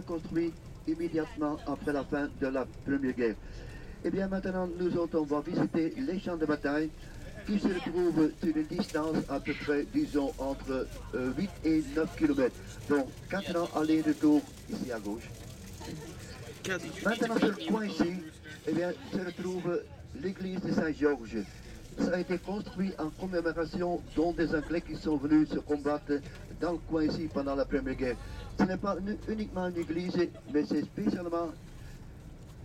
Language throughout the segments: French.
construit immédiatement après la fin de la Première Guerre. Et bien maintenant, nous autres, on va visiter les champs de bataille qui se retrouvent sur une distance à peu près, disons, entre 8 et 9 km. Donc, 4 ans aller-retour ici à gauche. Maintenant, sur le coin ici, eh bien, se retrouve l'église de Saint-Georges. Ça a été construit en commémoration dont des Anglais qui sont venus se combattre dans le coin ici pendant la Première Guerre. Ce n'est pas uniquement une église, mais c'est spécialement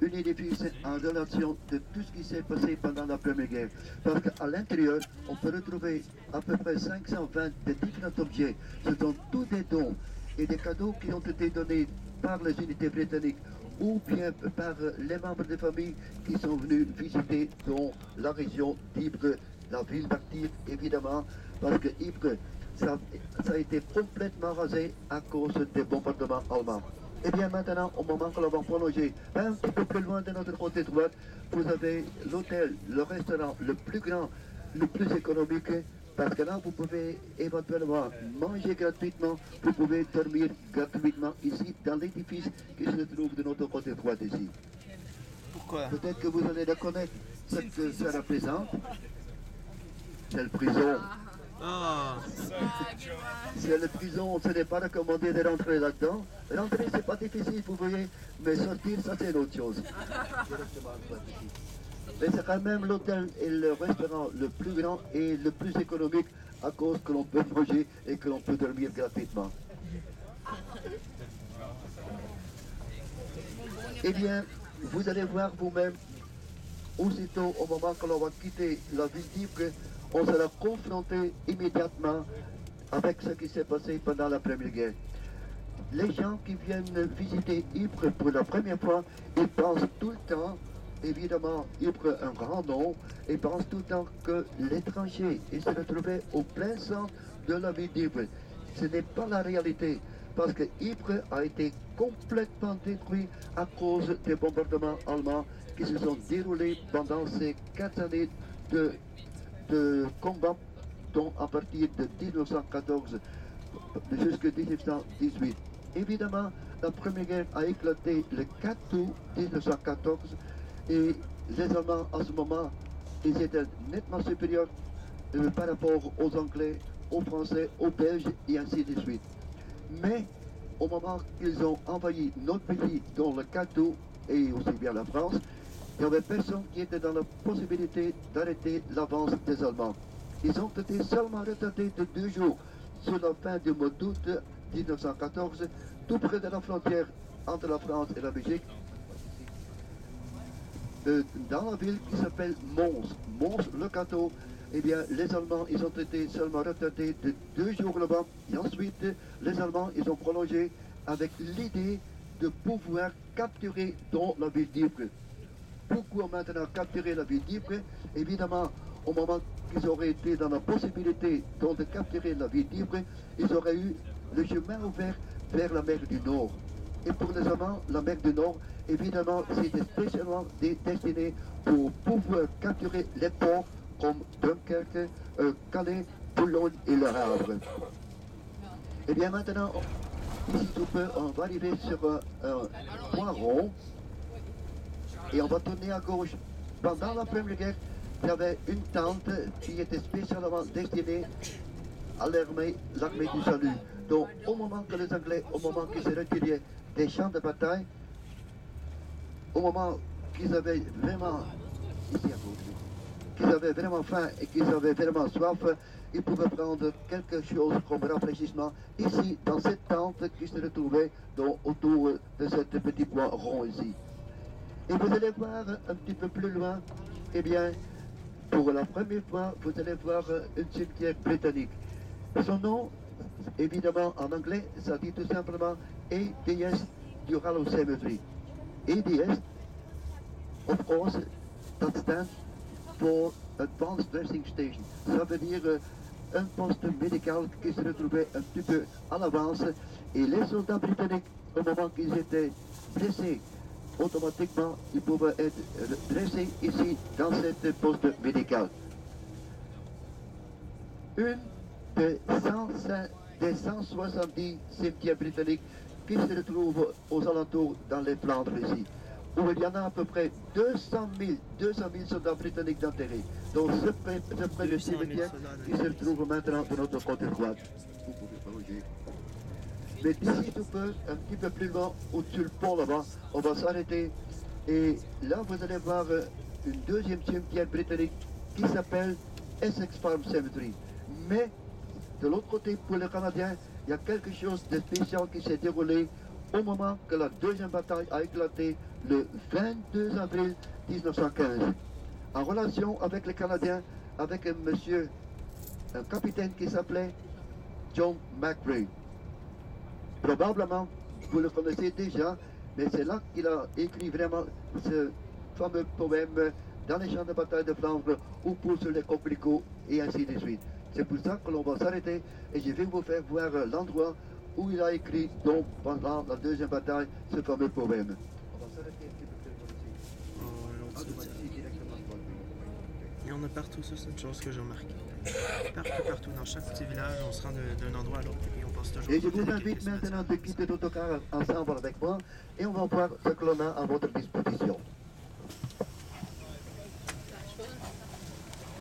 un édifice en relation de tout ce qui s'est passé pendant la Première Guerre. Parce qu'à l'intérieur, on peut retrouver à peu près 520 de différents objets. Ce sont tous des dons et des cadeaux qui ont été donnés par les unités britanniques ou bien par les membres des familles qui sont venus visiter dans la région d'Ypres, la ville d'Artire évidemment, parce que Ypres, ça a été complètement rasé à cause des bombardements allemands. Et bien maintenant, au moment que l'on va prolonger un petit peu plus loin de notre côté droite, vous avez l'hôtel, le restaurant le plus grand, le plus économique, parce que là, vous pouvez éventuellement manger gratuitement, vous pouvez dormir gratuitement ici, dans l'édifice qui se trouve de notre côté droit ici. Pourquoi? Peut-être que vous allez reconnaître ce que ça représente. C'est le prison. Ah, C'est la prison, ce n'est pas recommandé de rentrer là-dedans. Rentrer, c'est pas difficile, vous voyez, mais sortir, ça c'est autre chose. Mais c'est quand même l'hôtel et le restaurant le plus grand et le plus économique à cause que l'on peut manger et que l'on peut dormir gratuitement. Eh bien, vous allez voir vous-même, aussitôt au moment que l'on va quitter la ville d'Ypres, on sera confronté immédiatement avec ce qui s'est passé pendant la Première Guerre. Les gens qui viennent visiter Ypres pour la première fois, ils pensent tout le temps, évidemment, Ypres un grand nom, ils pensent tout le temps que l'étranger se retrouvait au plein centre de la ville d'Ypres. Ce n'est pas la réalité, parce que Ypres a été complètement détruit à cause des bombardements allemands qui se sont déroulés pendant ces 4 années de combat, dont à partir de 1914 jusqu'en 1918. Évidemment, la Première Guerre a éclaté le 4 août 1914 et les Allemands, à ce moment, ils étaient nettement supérieurs par rapport aux Anglais, aux Français, aux Belges et ainsi de suite. Mais au moment qu'ils ont envahi notre pays, dont le 4 août et aussi bien la France, il n'y avait personne qui était dans la possibilité d'arrêter l'avance des Allemands. Ils ont été seulement retardés de 2 jours sur la fin du mois d'août 1914, tout près de la frontière entre la France et la Belgique, dans la ville qui s'appelle Mons. Mons-le-Cateau, eh bien, les Allemands, ils ont été seulement retardés de 2 jours là-bas. Et ensuite, les Allemands, ils ont prolongé avec l'idée de pouvoir capturer dans la ville d'Ypres. Pourquoi maintenant capturer la ville d'Ypres? Évidemment, au moment qu'ils auraient été dans la possibilité de capturer la ville d'Ypres, ils auraient eu le chemin ouvert vers la mer du Nord. Et pour les Allemands, la mer du Nord, évidemment, c'était spécialement destiné pour pouvoir capturer les ports comme Dunkerque, Calais, Boulogne et Le Havre. Et bien maintenant, ici tout peu, on va arriver sur un point rond et on va tourner à gauche. Pendant la Première Guerre, il y avait une tente qui était spécialement destinée à l'armée du salut. Donc au moment que les Anglais, au moment qu'ils se retiraient des champs de bataille, au moment qu'ils avaient vraiment, ici à gauche, qu'ils avaient vraiment faim et qu'ils avaient vraiment soif, ils pouvaient prendre quelque chose comme rafraîchissement ici, dans cette tente qui se retrouvait autour de ce petit point rond ici. Et vous allez voir un petit peu plus loin, eh bien, pour la première fois, vous allez voir un cimetière britannique. Son nom, évidemment en anglais, ça dit tout simplement ADS Durham Cemetery. ADS, of course, that stands for Advanced Dressing Station. Ça veut dire un poste médical qui se retrouvait un petit peu à l'avance. Et les soldats britanniques, au moment qu'ils étaient blessés, automatiquement, ils pouvaient être dressés ici, dans cette poste médical. Une des 170 cimetières britanniques qui se retrouvent aux alentours dans les Flandres ici, où il y en a à peu près 200 000 soldats britanniques d'enterrés. Donc ce près de 200 000 cimetière soldats qui se retrouve maintenant de notre côté droite. Vous pouvez prolonger. Mais d'ici tout peu, un petit peu plus loin, au-dessus du pont là-bas, on va s'arrêter. Et là, vous allez voir une deuxième cimetière britannique qui s'appelle Essex Farm Cemetery. Mais de l'autre côté, pour les Canadiens, il y a quelque chose de spécial qui s'est déroulé au moment que la deuxième bataille a éclaté le 22 avril 1915. En relation avec les Canadiens, avec un capitaine qui s'appelait John McRae. Probablement, vous le connaissez déjà, mais c'est là qu'il a écrit vraiment ce fameux poème dans les champs de bataille de Flandre, ou poussent les coquelicots, et ainsi de suite. C'est pour ça que l'on va s'arrêter et je vais vous faire voir l'endroit où il a écrit, donc pendant la deuxième bataille, ce fameux poème. On va s'arrêter un petit peu plus loin ici. Oh, l'autre Ah, sortie. ici, directement devant lui. Il y en a partout, ça c'est une chose que j'ai remarqué. Partout, dans chaque petit village, on se rend d'un endroit à l'autre et puis on passe toujours. Et je vous invite maintenant de quitter l'autocar ensemble avec moi et on va voir ce que l'on a à votre disposition.